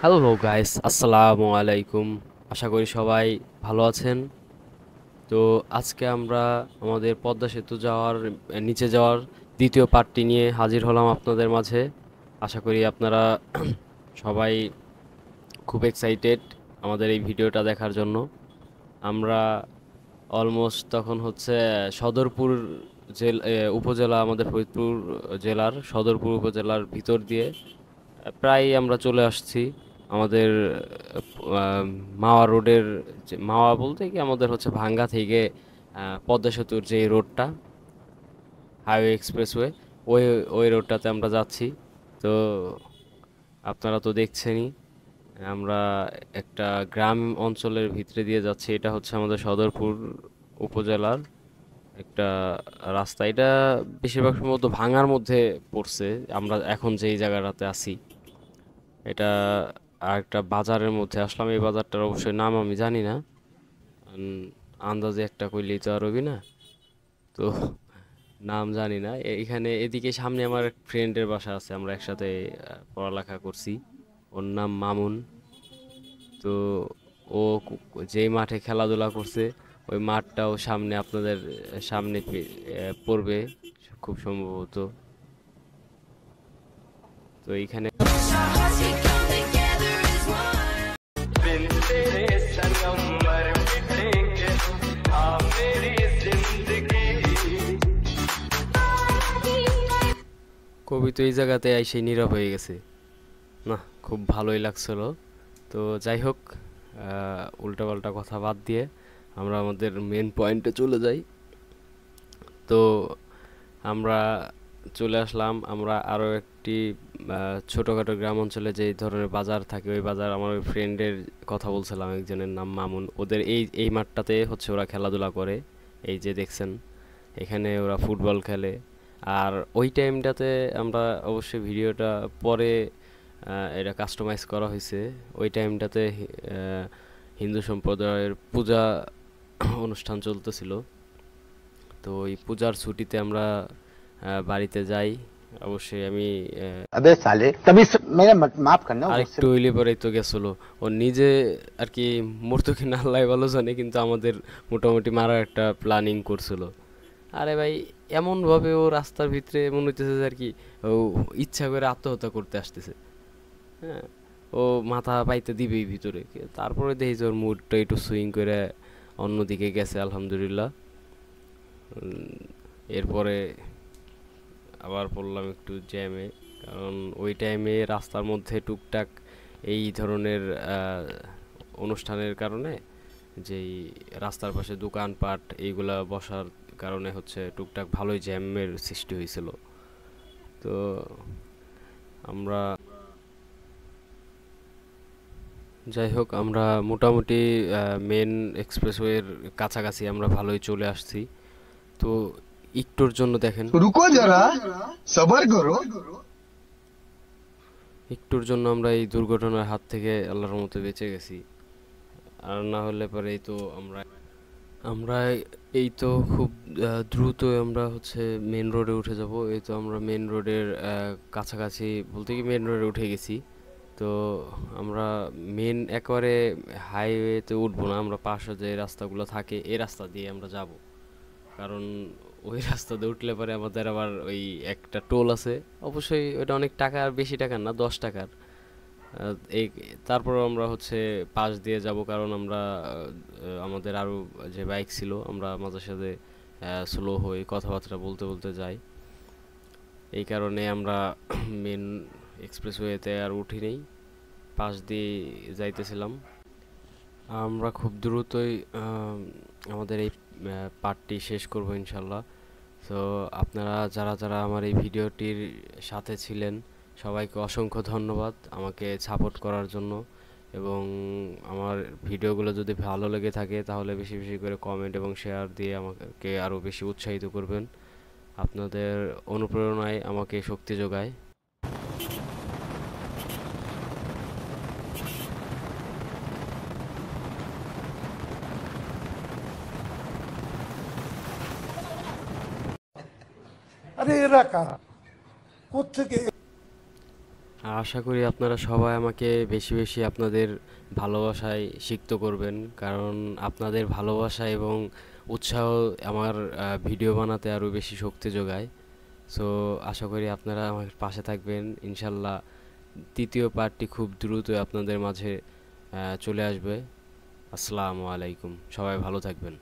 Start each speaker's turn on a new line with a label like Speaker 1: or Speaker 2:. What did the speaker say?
Speaker 1: Hello guys, আসসালামু আলাইকুম। আশা করি সবাই ভালো আছেন। তো আজকে আমরা আমাদের পদ্মা সেতু নিচে যাওয়ার দ্বিতীয় পার্টটি নিয়ে হাজির হলাম আপনাদের মাঝে। আশা করি আপনারা সবাই খুব এক্সাইটেড আমাদের এই ভিডিওটা দেখার জন্য। আমরা অলমোস্ট তখন হচ্ছে সদরপুর উপজেলা, আমাদের ফরিদপুর জেলার সদরপুর উপজেলার ভিতর দিয়ে প্রায় আমরা চলে আসছি আমাদের মাওয়া রোডের। মাওয়া বলতে কি আমাদের হচ্ছে ভাঙ্গা থেকে পদ্মা সেতুর যে রোডটা, হাইওয়ে এক্সপ্রেসওয়ে, ওই ওই রোডটাতে আমরা যাচ্ছি। তো আপনারা তো দেখছেনই, আমরা একটা গ্রাম অঞ্চলের ভিতরে দিয়ে যাচ্ছি। এটা হচ্ছে আমাদের সদরপুর উপজেলার একটা রাস্তা। এটা বেশিরভাগ সম্ভবত ভাঙার মধ্যে পড়ছে, আমরা এখন যেই জায়গাটাতে আছি। এটা আর একটা বাজারের মধ্যে আসলাম। এই বাজারটার অবশ্যই নাম আমি জানি না। আন্দাজে একটা কইলেই তো আর হবি না। তো নাম জানি না। এখানে এদিকে সামনে আমার এক ফ্রেন্ডের বাসা আছে, আমরা একসাথে পড়ালেখা করছি। ওর নাম মামুন। তো ও যেই মাঠে খেলাধুলা করছে, ওই মাঠটাও সামনে আপনাদের সামনে পড়বে খুব সম্ভবত। তো এইখানে
Speaker 2: बिन तेरे सनम मर मिटेंगे हाँ मेरी जिंदगी
Speaker 1: কবি তো এই জায়গাতে এসে নীরব হয়ে গেছে। না, খুব ভালোই লাগছিল। তো যাই হোক, উল্টাপাল্টা কথা বাদ দিয়ে আমরা আমাদের মেন পয়েন্টে চলে যাই। তো আমরা চলে আসলাম। আমরা আরও একটি ছোটোখাটো গ্রাম অঞ্চলে যে ধরনের বাজার থাকে, ওই বাজার, আমার ওই ফ্রেন্ডের কথা বলছিলাম, একজনের নাম মামুন। ওদের এই মাঠটাতে হচ্ছে ওরা খেলাধুলা করে। এই যে দেখছেন, এখানে ওরা ফুটবল খেলে। আর ওই টাইমটাতে আমরা অবশ্যই ভিডিওটা পরে এটা কাস্টমাইজ করা হয়েছে। ওই টাইমটাতে হিন্দু সম্প্রদায়ের পূজা অনুষ্ঠান চলতেছিল। তো এই পূজার ছুটিতে আমরা বাড়িতে যাই। অবশ্যই আমি
Speaker 3: अबे साले तभी मेरा माफ करना
Speaker 1: আরেকটু হইলে পরেই তো গেছিল। ও নিজে আর কি মরতো কিনা আল্লাহ ভালো জানে, কিন্তু আমাদের মোটামুটি মারার একটা প্ল্যানিং করছিল। আরে ভাই, এমন ভাবে ও রাস্তার ভিতরে মনে হইতেছে যে আর কি ও ইচ্ছা করে আত্মহত্যা করতে আসতেছে। হ্যাঁ, ও মাথা পাইতে দিবেই ভিতরে। তারপরে দেখি যে ওর মুডটা একটু সুইং করে অন্যদিকে গেছে, আলহামদুলিল্লাহ। এরপরে আবার পড়লাম একটু জ্যামে, কারণ ওই টাইমে রাস্তার মধ্যে টুকটাক এই ধরনের অনুষ্ঠানের কারণে, যেই রাস্তার পাশে দোকানপাট এইগুলা বসার কারণে হচ্ছে টুকটাক ভালোই জ্যামের সৃষ্টি হয়েছিল। তো আমরা, যাই হোক, আমরা মোটামুটি মেন এক্সপ্রেসওয়ের কাছাকাছি আমরা ভালোই চলে আসছি। তো একটুর জন্য দেখেন,
Speaker 4: रुको जरा सबर करो।
Speaker 1: একটুর জন্য আমরা এই দুর্ঘটনার হাত থেকে আল্লাহর মতো বেঁচে গেছি। আর না হলে পরেই তো আমরা আমরা এই তো খুব দ্রুত আমরা হচ্ছে মেন রোডে উঠে যাব। এই তো আমরা মেন রোডের কাছাকাছি, বলতে কি মেন রোডে উঠে গেছি। তো আমরা মেন একেবারে হাইওয়েতে উঠবো না, আমরা পাশে যে রাস্তাগুলো থাকে এই রাস্তা দিয়ে আমরা যাব। কারণ ওই রাস্তাতে উঠলে পরে আমাদের আবার ওই একটা টোল আছে। অবশ্যই ওটা অনেক টাকা, আর বেশি টাকার না, 10 টাকার। এই তারপরও আমরা হচ্ছে পাশ দিয়ে যাব, কারণ আমরা আমাদের আরও যে বাইক ছিল, আমরা মাঝে সাথে স্লো হয়ে কথাবার্তা বলতে বলতে যাই। এই কারণে আমরা মেন এক্সপ্রেসওয়েতে আর উঠি নেই, পাশ দিয়ে যাইতেছিলাম। আমরা খুব দ্রুতই আমাদের এই পার্টটি শেষ করব ইনশাল্লাহ। তো আপনারা যারা যারা আমার এই ভিডিওটির সাথে ছিলেন, সবাইকে অসংখ্য ধন্যবাদ আমাকে সাপোর্ট করার জন্য। এবং আমার ভিডিওগুলো যদি ভালো লেগে থাকে তাহলে বেশি বেশি করে কমেন্ট এবং শেয়ার দিয়ে আমাকে আরও বেশি উৎসাহিত করবেন। আপনাদের অনুপ্রেরণায় আমাকে শক্তি যোগায়।
Speaker 4: अरे रखा কোত্থেকে
Speaker 1: আর আশা করি আপনারা সবাই আমাকে বেশি বেশি আপনাদের ভালোবাসায় সিক্ত করবেন, কারণ আপনাদের ভালোবাসা এবং উৎসাহ আমার ভিডিও বানাতে আরও বেশি শক্তি যোগায়। সো আশা করি আপনারা আমার পাশে থাকবেন ইনশাল্লাহ। তৃতীয় পার্টটি খুব দ্রুতই আপনাদের মাঝে চলে আসবে। আসসালামু আলাইকুম, সবাই ভালো থাকবেন।